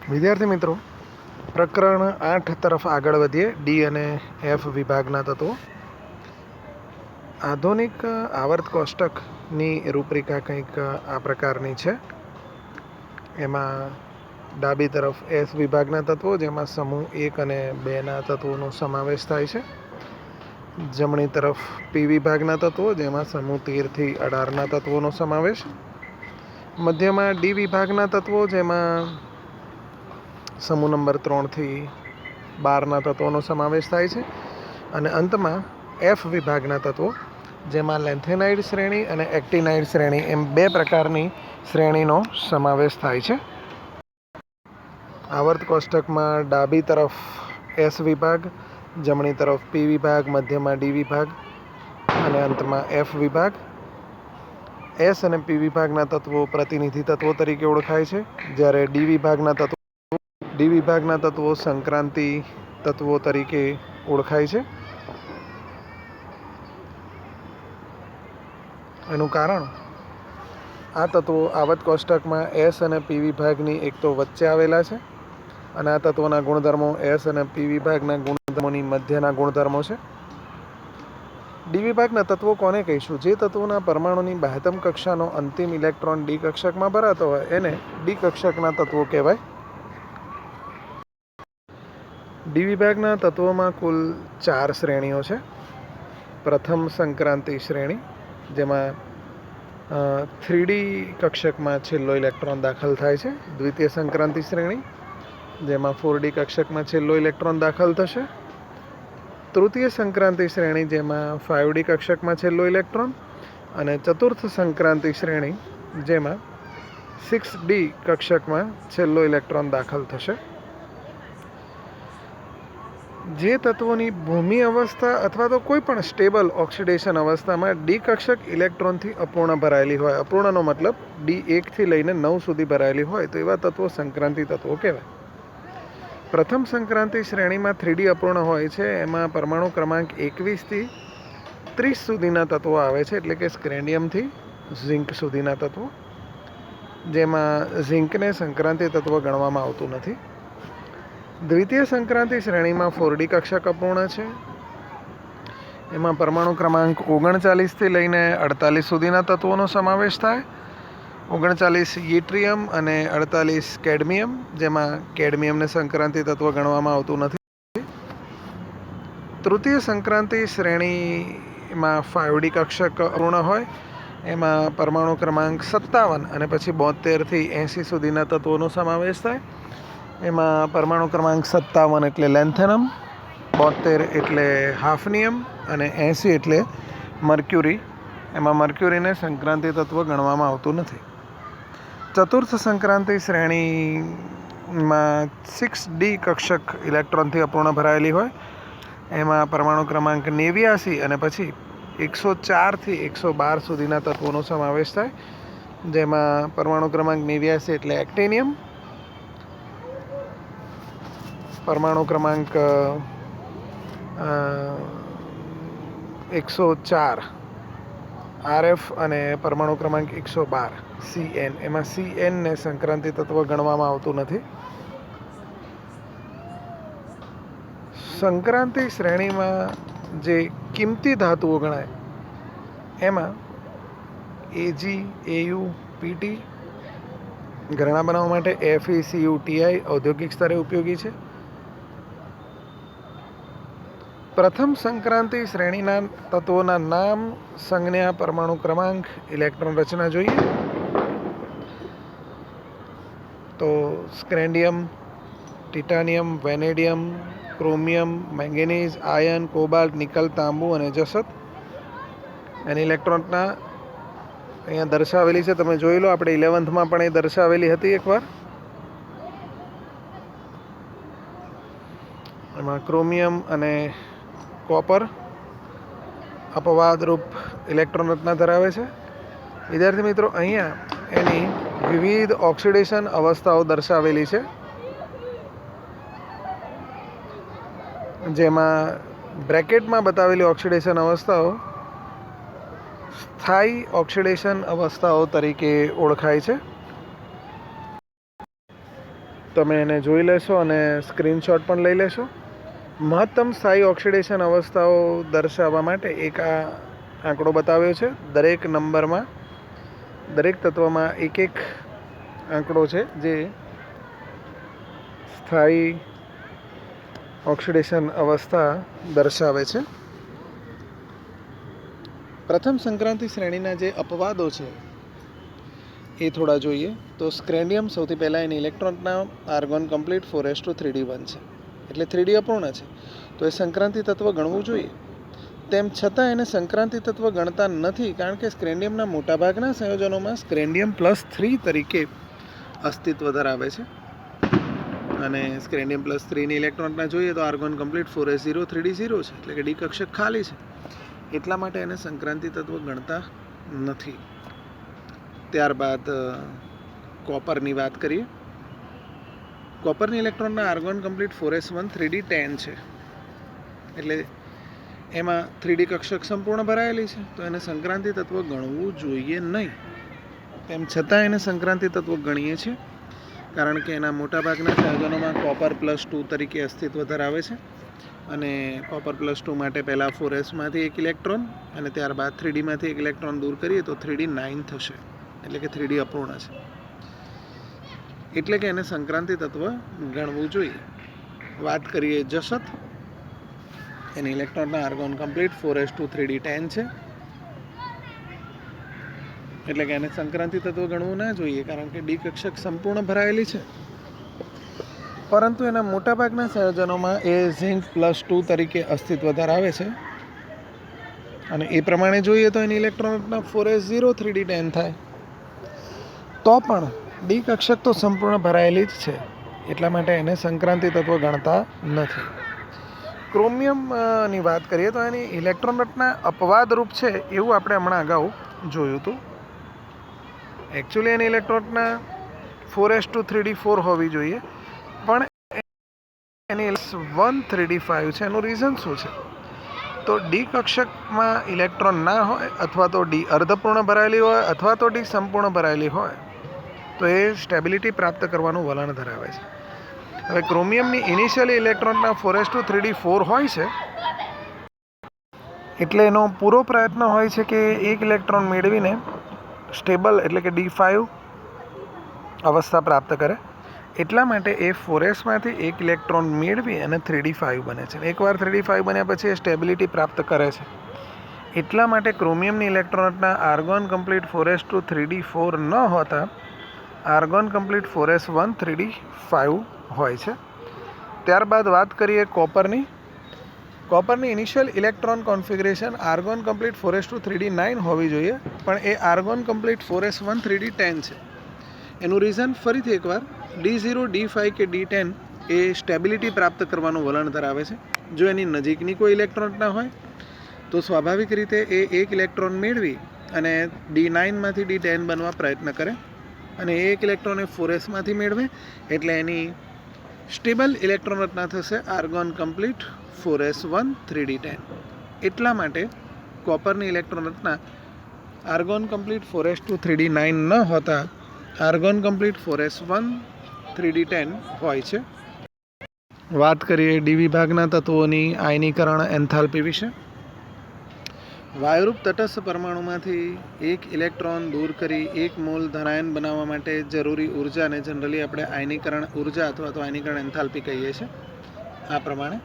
વિદ્યાર્થી મિત્રો, પ્રકરણ 8 તરફ આગળ વધીએ. ડી અને એફ વિભાગના તત્વો. આધુનિક આવર્ત કોષ્ટકની રૂપરેખા કંઈક આ પ્રકારની છે. એમાં ડાબી તરફ એસ વિભાગના તત્વો, જેમાં સમૂહ 1 અને 2ના તત્વોનો સમાવેશ થાય છે. જમણી તરફ પી વિભાગના તત્વો, જેમાં સમૂહ 13 થી 18ના તત્વોનો સમાવેશ. મધ્યમાં ડી વિભાગના તત્વો, જેમાં સમૂહ નંબર 3 થી 12ના તત્વોનો સમાવેશ થાય છે. અને અંતમાં એફ વિભાગના તત્વો, જેમાં લેન્થેનાઇડ શ્રેણી અને એક્ટિનાઇડ શ્રેણી એમ 2 પ્રકારની શ્રેણીનો સમાવેશ થાય છે. આવર્ત કોષ્ટકમાં ડાબી તરફ એસ વિભાગ, જમણી તરફ પી વિભાગ, મધ્યમાં ડી વિભાગ અને અંતમાં એફ વિભાગ. એસ અને પી વિભાગના તત્વો પ્રતિનિધિ તત્વો તરીકે ઓળખાય છે, જ્યારે ડી વિભાગના તત્વો સંક્રાંતિ તત્વો તરીકે ઓળખાય છે. એનું કારણ, આ તત્વો આવર્ત કોષ્ટકમાં એસ અને પી વિભાગની એક તો વચ્ચે આવેલા છે, અને આ તત્વોના ગુણધર્મો એસ અને પી વિભાગના ગુણધર્મોની મધ્યના ગુણધર્મો છે. ડી વિભાગના તત્વો કોને કહીશું? જે તત્વોના પરમાણુની બાહ્યતમ કક્ષાનો અંતિમ ઇલેક્ટ્રોન ડી કક્ષકમાં ભરાતો હોય એને ડી કક્ષકના તત્વો કહેવાય. ડી વિભાગના તત્વોમાં કુલ 4 શ્રેણીઓ છે. પ્રથમ સંક્રાંતિ શ્રેણી, જેમાં 3D કક્ષકમાં છેલ્લો ઇલેક્ટ્રોન દાખલ થાય છે. દ્વિતીય સંક્રાંતિ શ્રેણી, જેમાં 4D કક્ષકમાં છેલ્લો ઇલેક્ટ્રોન દાખલ થશે. તૃતીય સંક્રાંતિ શ્રેણી, જેમાં 5D કક્ષકમાં છેલ્લો ઇલેક્ટ્રોન. અને ચતુર્થ સંક્રાંતિ શ્રેણી, જેમાં 6D કક્ષકમાં છેલ્લો ઇલેક્ટ્રોન દાખલ થશે. જે તત્વોની ભૂમિ અવસ્થા અથવા તો કોઈ પણ સ્ટેબલ ઓક્સિડેશન અવસ્થામાં ડી કક્ષક ઇલેક્ટ્રોનથી અપૂર્ણ ભરાયેલી હોય, અપૂર્ણનો મતલબ ડી 1 થી લઈને 9 સુધી ભરાયેલી હોય, તો એવા તત્વો સંક્રાંતિ તત્વો કહેવાય. પ્રથમ સંક્રાંતિ શ્રેણીમાં 3D અપૂર્ણ હોય છે. એમાં પરમાણુ ક્રમાંક 21 થી 30 સુધીના તત્વો આવે છે, એટલે કે સ્ક્રેન્ડિયમથી ઝિંક સુધીના તત્વો, જેમાં ઝિંકને સંક્રાંતિ તત્વ ગણવામાં આવતું નથી. દ્વિતીય સંક્રાંતિ શ્રેણીમાં 4D કક્ષક અપૂર્ણ છે. એમાં પરમાણુ ક્રમાંક 39 થી લઈને 48 સુધીના તત્વોનો સમાવેશ થાય. 39 યટ્રિયમ અને 48 કેડમિયમ, જેમાં કેડમિયમને સંક્રાંતિ તત્વ ગણવામાં આવતું નથી. તૃતીય સંક્રાંતિ શ્રેણીમાં 5D કક્ષક અપૂર્ણ હોય. એમાં પરમાણુ ક્રમાંક 57 અને પછી 72 થી 80 સુધીના તત્વોનો સમાવેશ થાય. એમાં પરમાણુ ક્રમાંક 57 એટલે લેન્થેનમ, 72 એટલે હાફનિયમ અને 80 એટલે મર્ક્યુરી. એમાં મર્ક્યુરીને સંક્રાંતિ તત્વ ગણવામાં આવતું નથી. ચતુર્થ સંક્રાંતિ શ્રેણીમાં 6D કક્ષક ઇલેક્ટ્રોનથી અપૂર્ણ ભરાયેલી હોય. એમાં પરમાણુ ક્રમાંક 89 અને પછી 104 થી 112 સુધીના તત્વોનો સમાવેશ થાય, જેમાં પરમાણુ ક્રમાંક 89 એટલે એક્ટિનિયમ, પરમાણુ ક્રમાંક 104 RF અને પરમાણુ ક્રમાંક 112 CN. એમાં CNને સંક્રાંતિ તત્વ ગણવામાં આવતું નથી. સંક્રાંતિ શ્રેણીમાં જે કિંમતી ધાતુઓ ગણાય એમાં Ag, Au, Pt ઘરેણાં બનાવવા માટે FeCuTi ઔદ્યોગિક સ્તરે ઉપયોગી છે. પ્રથમ સંક્રાંતિ શ્રેણીના તત્વોના નામ, સંજ્ઞા, પરમાણુ ક્રમાંક, ઇલેક્ટ્રોન રચના જોઈએ તો scandium, titanium, vanadium, chromium, manganese, iron, cobalt, nickel, તાંબુ અને જસત. એની ઇલેક્ટ્રોનના અહીંયા દર્શાવેલી છે, તમે જોઈ લો. આપણે 11થમાં પણ એ દર્શાવેલી હતી એકવાર. એમાં ક્રોમિયમ અને કોપર અપવાદરૂપ ઇલેક્ટ્રોન રચના ધરાવે છે. વિદ્યાર્થી મિત્રો, અહીંયા એની વિવિધ ઓક્સિડેશન અવસ્થાઓ દર્શાવેલી છે, જેમાં બ્રેકેટમાં બતાવેલી ઓક્સિડેશન અવસ્થાઓ સ્થાયી ઓક્સિડેશન અવસ્થાઓ તરીકે ઓળખાય છે. તમે એને જોઈ લેશો અને સ્ક્રીનશોટ પણ લઈ લેશો. મહત્તમ સ્થાયી ઓક્સિડેશન અવસ્થાઓ દર્શાવવા માટે એક આ આંકડો બતાવ્યો છે. દરેક નંબરમાં દરેક તત્વમાં એક એક આંકડો છે જે સ્થાયી ઓક્સિડેશન અવસ્થા દર્શાવે છે. પ્રથમ સંક્રાંતિ શ્રેણીના જે અપવાદો છે એ થોડા જોઈએ. તો સ્ક્રેન્ડિયમ સૌથી પહેલાં એની ઇલેક્ટ્રોનના આર્ગોન કમ્પ્લીટ 4s2 3d1 છે, એટલે 3d અપૂર્ણ છે, તો એ સંક્રાંતિ તત્વ ગણવું જોઈએ. તેમ છતાં એને સંક્રાંતિ તત્વ ગણતા નથી, કારણ કે સ્ક્રેન્ડિયમના મોટાભાગના સંયોજનોમાં સ્ક્રેન્ડિયમ +3 તરીકે અસ્તિત્વ ધરાવે છે. અને સ્ક્રેન્ડિયમ +3ની ઇલેક્ટ્રોનના જોઈએ તો આર્ગોન કમ્પ્લીટ 4s0 3d0 છે, એટલે કે ડી કક્ષક ખાલી છે. એટલા માટે એને સંક્રાંતિ તત્વ ગણતા નથી. ત્યારબાદ કોપરની વાત કરીએ. કોપરની ઇલેક્ટ્રોનના આર્ગોન કમ્પ્લીટ 4s1 3d10 છે, એટલે એમાં 3d કક્ષક સંપૂર્ણ ભરાયેલી છે, તો એને સંક્રાંતિ તત્વ ગણવું જોઈએ નહીં. તેમ છતાં એને સંક્રાંતિ તત્વ ગણીએ છીએ, કારણ કે એના મોટાભાગના સંયોજનોમાં કોપર +2 તરીકે અસ્તિત્વ ધરાવે છે. અને કોપર +2 માટે પહેલાં 4sમાંથી એક ઇલેક્ટ્રોન અને ત્યારબાદ 3dમાંથી એક ઇલેક્ટ્રોન દૂર કરીએ તો 3d9 થશે, એટલે કે 3d અપૂર્ણ છે, એટલે કે એને સંક્રાંતિ તત્વ ગણવું જોઈએ. વાત કરીએ જસત. એની ઇલેક્ટ્રોનના આર્ગોન કમ્પ્લીટ 4s2 3d10 છે, એટલે કે એને સંક્રાંતિ તત્વ ગણવું ના જોઈએ, કારણ કે ડી કક્ષક સંપૂર્ણ ભરાયેલી છે. પરંતુ એના મોટાભાગના સંયોજનોમાં એ ઝિંક +2 તરીકે અસ્તિત્વ ધરાવે છે, અને એ પ્રમાણે જોઈએ તો એની ઇલેક્ટ્રોનના 4s0 3d10 થાય. તો પણ ડી કક્ષક તો સંપૂર્ણ ભરાયેલી જ છે, એટલા માટે એને સંક્રાંતિ તત્વ ગણતા નથી. ક્રોમિયમની વાત કરીએ તો એની ઇલેક્ટ્રોન રચના અપવાદરૂપ છે એવું આપણે હમણાં અગાઉ જોયું હતું. એકચ્યુઅલી એની ઇલેક્ટ્રોનના 4s2 3d4 હોવી જોઈએ, પણ એની 1 3d5 છે. એનું રીઝન શું છે? તો ડી કક્ષકમાં ઇલેક્ટ્રોન ના હોય, અથવા તો ડી અર્ધપૂર્ણ ભરાયેલી હોય, અથવા તો ડી સંપૂર્ણ ભરાયેલી હોય, તો એ સ્ટેબિલિટી પ્રાપ્ત કરવાનું વલણ ધરાવે છે. હવે ક્રોમિયમની ઇનિશિયલી ઇલેક્ટ્રોનના 4s2 3d4 હોય છે, એટલે એનો પૂરો પ્રયત્ન હોય છે કે એક ઇલેક્ટ્રોન મેળવીને સ્ટેબલ એટલે કે D5 અવસ્થા પ્રાપ્ત કરે. એટલા માટે એ 4sમાંથી એક ઇલેક્ટ્રોન મેળવી અને 3d5 બને છે. એકવાર 3d5 બન્યા પછી એ સ્ટેબિલિટી પ્રાપ્ત કરે છે. એટલા માટે ક્રોમિયમની ઇલેક્ટ્રોનના આર્ગોન કમ્પ્લીટ 4s2 3d4 ન હોતા આર્ગોન કમ્પ્લીટ 4s1 3d5 હોય છે. ત્યારબાદ વાત કરીએ કોપરની. કોપરની initial electron configuration argon complete 4s2 3d9 હોવી જોઈએ, પણ એ આર્ગોન કમ્પ્લીટ 4s1 3d10 છે. એનું રીઝન ફરીથી એકવાર D0 D5 કે D10 એ સ્ટેબિલિટી પ્રાપ્ત કરવાનું વલણ ધરાવે છે. જો એની નજીકની કોઈ ઇલેક્ટ્રોન ના હોય તો સ્વાભાવિક રીતે એ એક ઇલેક્ટ્રોન મેળવી અને D9માંથી D10 બનવા પ્રયત્ન કરે, અને એ એક ઇલેક્ટ્રોન એ 4sમાંથી મેળવે, એટલે એની સ્ટેબલ ઇલેક્ટ્રોન રચના થશે આર્ગોન કમ્પ્લીટ 4s1 3d10. એટલા માટે કોપરની ઇલેક્ટ્રોન રચના આર્ગોન કમ્પ્લીટ 4s2 3d9 ન હોતા આર્ગોન કમ્પ્લીટ 4s1 3d10 હોય છે. વાત કરીએ ડી વિભાગના તત્વોની આયનીકરણ એન્થાલ્પી વિશે. વાયુરૂપ તટસ્થ પરમાણુમાંથી એક ઇલેક્ટ્રોન દૂર કરી 1 મોલ ધનાયન બનાવવા માટે જરૂરી ઉર્જાને જનરલી આપણે આયનીકરણ ઉર્જા અથવા તો આયનીકરણ એન્થાલ્પી કહીએ છીએ, આ પ્રમાણે.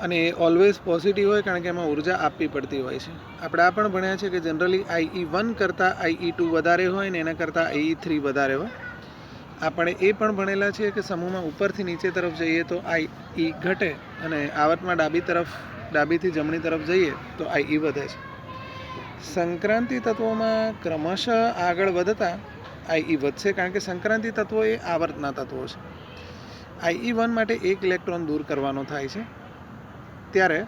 અને એ ઓલવેઝ પોઝિટિવ હોય, કારણ કે એમાં ઉર્જા આપવી પડતી હોય છે. આપણે આ પણ ભણ્યા છે કે જનરલી IE1 કરતાં IE2 વધારે હોય ને એના કરતાં IE3 વધારે હોય. આપણે એ પણ ભણેલા છીએ કે સમૂહમાં ઉપરથી નીચે તરફ જઈએ તો IE ઘટે, અને આવર્તમાં ડાબીથી જમણી તરફ જઈએ તો IE વધે છે. સંક્રાંતિ તત્વોમાં ક્રમશઃ આગળ વધતા IE વધશે, કારણ કે સંક્રાંતિ તત્વો એ આવર્તના તત્વો છે. IE1 માટે એક ઇલેક્ટ્રોન દૂર કરવાનો થાય છે, ત્યારે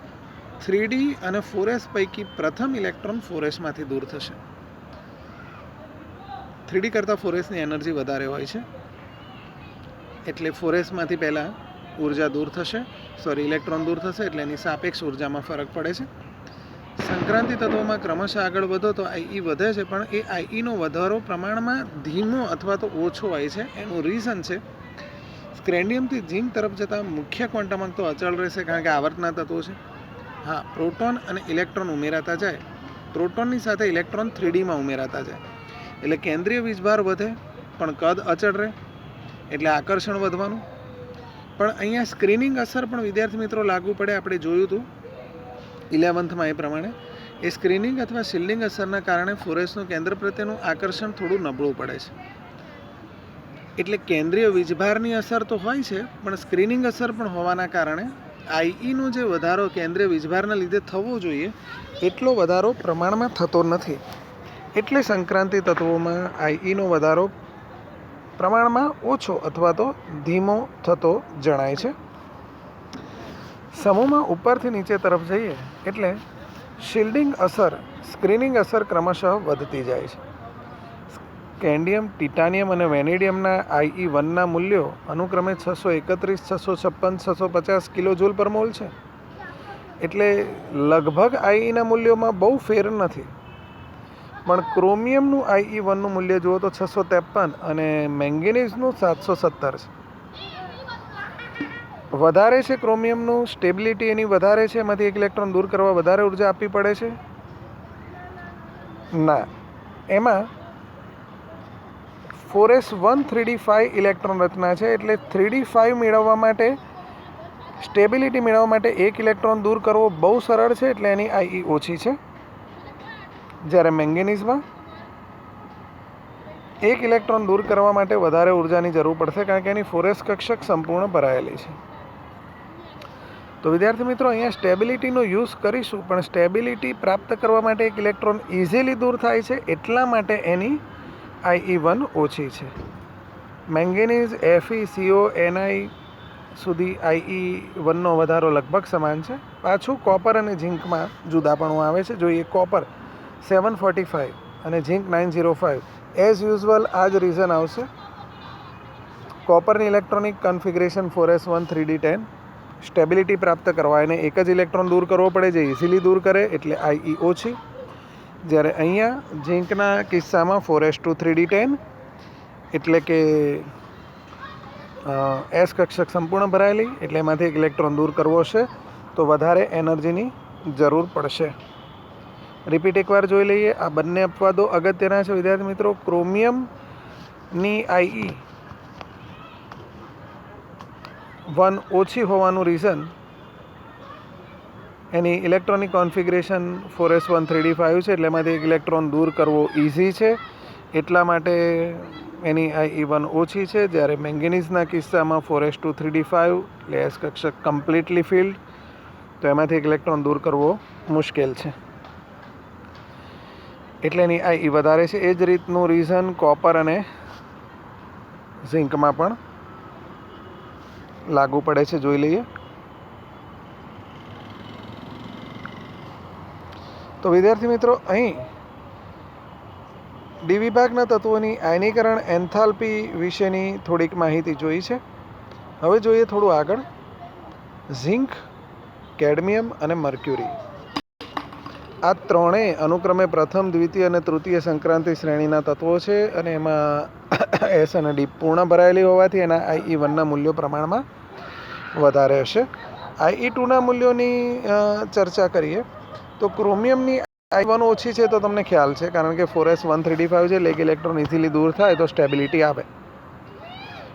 3d અને 4s પૈકી પ્રથમ ઇલેક્ટ્રોન 4sમાંથી દૂર થશે. 3d કરતાં 4sની એનર્જી વધારે હોય છે, એટલે 4sમાંથી પહેલાં ઇલેક્ટ્રોન દૂર થશે, એટલે એની સાપેક્ષ ઉર્જામાં ફરક પડે છે. સંક્રાંતિ તત્વોમાં ક્રમશઃ આગળ વધો તો આઈ વધે છે, પણ એ આઈનો વધારો પ્રમાણમાં ધીમો અથવા તો ઓછો હોય છે. એનું રીઝન છે સ્ક્રેન્ડિયમથી ઝિંક તરફ જતા મુખ્ય ક્વોન્ટમ અંક તો અચળ રહેશે, કારણ કે આવર્તના તત્વો છે. હા, પ્રોટોન અને ઇલેક્ટ્રોન ઉમેરાતા જાય, પ્રોટોનની સાથે ઇલેક્ટ્રોન 3Dમાં ઉમેરાતા જાય, એટલે કેન્દ્રીય વીજભાર વધે પણ કદ અચળ રહે, એટલે આકર્ષણ વધવાનું. પણ અહીંયા સ્ક્રીનિંગ અસર પણ વિદ્યાર્થી મિત્રો લાગુ પડે. આપણે જોયું હતું 11થમાં એ પ્રમાણે એ સ્ક્રીનિંગ અથવા શિલ્ડિંગ અસરના કારણે ફોરેસનું કેન્દ્ર પ્રત્યેનું આકર્ષણ થોડું નબળું પડે છે. એટલે કેન્દ્રીય વીજભારની અસર તો હોય છે, પણ સ્ક્રીનિંગ અસર પણ હોવાના કારણે આઈઈનો જે વધારો કેન્દ્રીય વીજભારના લીધે થવો જોઈએ એટલો વધારો પ્રમાણમાં થતો નથી. એટલે સંક્રાંતિ તત્વોમાં આઈઈનો વધારો પ્રમાણમાં ઓછો અથવા તો ધીમો થતો જણાય છે. સમૂહમાં ઉપરથી નીચે તરફ જઈએ એટલે શિલ્ડિંગ અસર, સ્ક્રીનિંગ અસર ક્રમશઃ વધતી જાય છે. સ્કેન્ડિયમ, ટિટાનિયમ અને વેનેડિયમના આઈઈ1ના મૂલ્યો અનુક્રમે 631, 656, 650 કિલો જૂલ પર મોલ છે. એટલે લગભગ આઈઈના મૂલ્યોમાં બહુ ફેર નથી. પણ ક્રોમિયમનું આઈઈ1નું મૂલ્ય જુઓ તો 653 અને મેંગેનીઝનું 717 છે. વધારે છે ક્રોમિયમનું, સ્ટેબિલિટી એની વધારે છે, એમાંથી એક ઇલેક્ટ્રોન દૂર કરવા વધારે ઉર્જા આપવી પડે છે? ના. એમાં 4s1 3d5 ઇલેક્ટ્રોન રચના છે, એટલે 3d5 મેળવવા માટે, સ્ટેબિલિટી મેળવવા માટે એક ઇલેક્ટ્રોન દૂર કરવો બહુ સરળ છે, એટલે એની આઈઈ ઓછી છે. જ્યારે મેંગેનીઝમાં એક ઇલેક્ટ્રોન દૂર કરવા માટે વધારે ઉર્જાની જરૂર પડશે, કારણ કે એની 4s કક્ષક સંપૂર્ણ ભરાયેલી છે. તો વિદ્યાર્થી મિત્રો, અહીંયા સ્ટેબિલિટીનો યુઝ કરીશું, પણ સ્ટેબિલિટી પ્રાપ્ત કરવા માટે એક ઇલેક્ટ્રોન ઇઝીલી દૂર થાય છે, એટલા માટે એની આઈઈ1 ઓછી છે. મેંગેનીઝ, એફઈ, સીઓ, એનઆઈ સુધી આઈઈ1નો વધારો લગભગ સમાન છે. પાછું કોપર અને ઝિંકમાં જુદાપણું આવે છે. જોઈએ કોપર 745 અને ઝિંક 905. એઝ યુઝ્યુઅલ આ જ રીઝન આવશે. કોપરની electronic configuration 4s1 3d10. Stability પ્રાપ્ત કરવા એને એક જ ઇલેક્ટ્રોન દૂર કરવો પડે, જે ઇઝીલી દૂર કરે, એટલે આઈઈ ઓછી. જ્યારે અહીંયા ઝિંકના કિસ્સામાં 4s2 3d10, એટલે કે એસ કક્ષક સંપૂર્ણ ભરાયેલી, એટલે એમાંથી એક ઇલેક્ટ્રોન દૂર કરવો છે, તો વધારે એનર્જીની જરૂર પડશે. રિપીટ એકવાર જોઈ લઈએ. આ બંને અપવાદો અગત્યના છે વિદ્યાર્થી મિત્રો. ક્રોમિયમની આઈઈ 1 ઓછી હોવાનું રીઝન એની ઇલેક્ટ્રોનિક કોન્ફિગરેશન 4s1 3d5 છે, એટલે એમાંથી એક ઇલેક્ટ્રોન દૂર કરવો ઇઝી છે, એટલા માટે એની આઈઈ1 ઓછી છે. જ્યારે મેંગેનીઝના કિસ્સામાં 4s2 3d5, એટલે એસ કક્ષક કમ્પ્લીટલી ફિલ્ડ, તો એમાંથી એક ઇલેક્ટ્રોન દૂર કરવો મુશ્કેલ છે, એટલે એની આઈઈ વધારે છે. એ જ રીતનું રીઝન કોપર અને ઝિંકમાં પણ લાગુ પડે છે. જોઈ લઈએ. તો વિદ્યાર્થી મિત્રો, અહીં ડી વિભાગના તત્વોની આયનીકરણ એન્થાલ્પી વિશેની થોડીક માહિતી જોઈ છે. હવે જોઈએ થોડું આગળ. ઝિંક, કેડમિયમ અને મર્ક્યુરી, આ ત્રણેય અનુક્રમે પ્રથમ, દ્વિતીય અને તૃતીય સંક્રાંતિ શ્રેણીના તત્વો છે, અને એમાં એસ અને ડી પૂર્ણ ભરાયેલી હોવાથી એના આઈઈ1ના મૂલ્યો પ્રમાણમાં વધારે હશે. આઈઈ2ના મૂલ્યોની ચર્ચા કરીએ તો ક્રોમિયમની આઈઈ1 ઓછી છે, તો તમને ખ્યાલ છે, કારણ કે 4s1 3d5 છે, એટલે એક ઇલેક્ટ્રોન ઇઝીલી દૂર થાય તો સ્ટેબિલિટી આવે.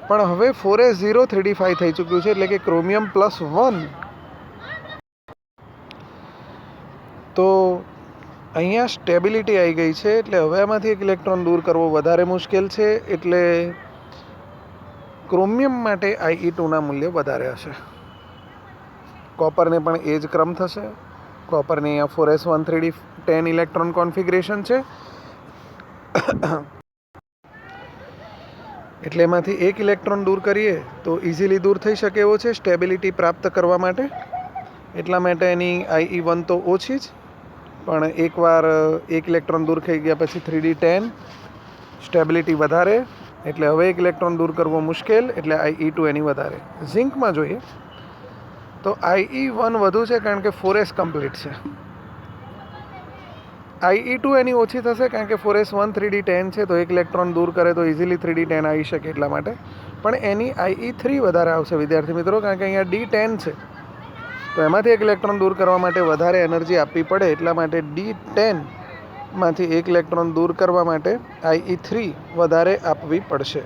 પણ હવે 4s0 3d5 થઈ ચૂક્યું છે, એટલે કે ક્રોમિયમ +1, તો અહીંયા સ્ટેબિલિટી આવી ગઈ છે, એટલે હવે આમાંથી એક ઇલેક્ટ્રોન દૂર કરવો વધારે મુશ્કેલ છે, એટલે ક્રોમિયમ માટે આઈઈ2ના મૂલ્ય વધારે હશે. કોપરને પણ એ જ ક્રમ થશે. કોપરની અહીંયા 4s1 3d10 ઇલેક્ટ્રોન કોન્ફિગરેશન છે, એટલે એમાંથી એક ઇલેક્ટ્રોન દૂર કરીએ તો ઇઝીલી દૂર થઈ શકે એવો છે સ્ટેબિલિટી પ્રાપ્ત કરવા માટે. એટલા માટે એની આઈઈ1 તો ઓછી જ, પણ એકવાર એક ઇલેક્ટ્રોન દૂર થઈ ગયા પછી 3d10 સ્ટેબિલિટી વધારે, એટલે હવે એક ઇલેક્ટ્રોન દૂર કરવો મુશ્કેલ, એટલે આઈઈ2 એની વધારે. ઝિંકમાં જોઈએ તો આઈઈ1 વધુ છે, કારણ કે 4s કમ્પ્લીટ છે. Ie2 એની ઓછી થશે કારણ કે 4s1 3d10 છે, તો એક ઇલેક્ટ્રોન દૂર કરે તો ઇઝીલી 3d10 આવી શકે એટલા માટે. પણ એની Ie3 વધારે આવશે વિદ્યાર્થી મિત્રો, કારણ કે અહીંયા d10 છે, તો એમાંથી એક ઇલેક્ટ્રોન દૂર કરવા માટે વધારે એનર્જી આપવી પડે. એટલા માટે d10 માંથી એક ઇલેક્ટ્રોન દૂર કરવા માટે Ie3 વધારે આપવી પડશે.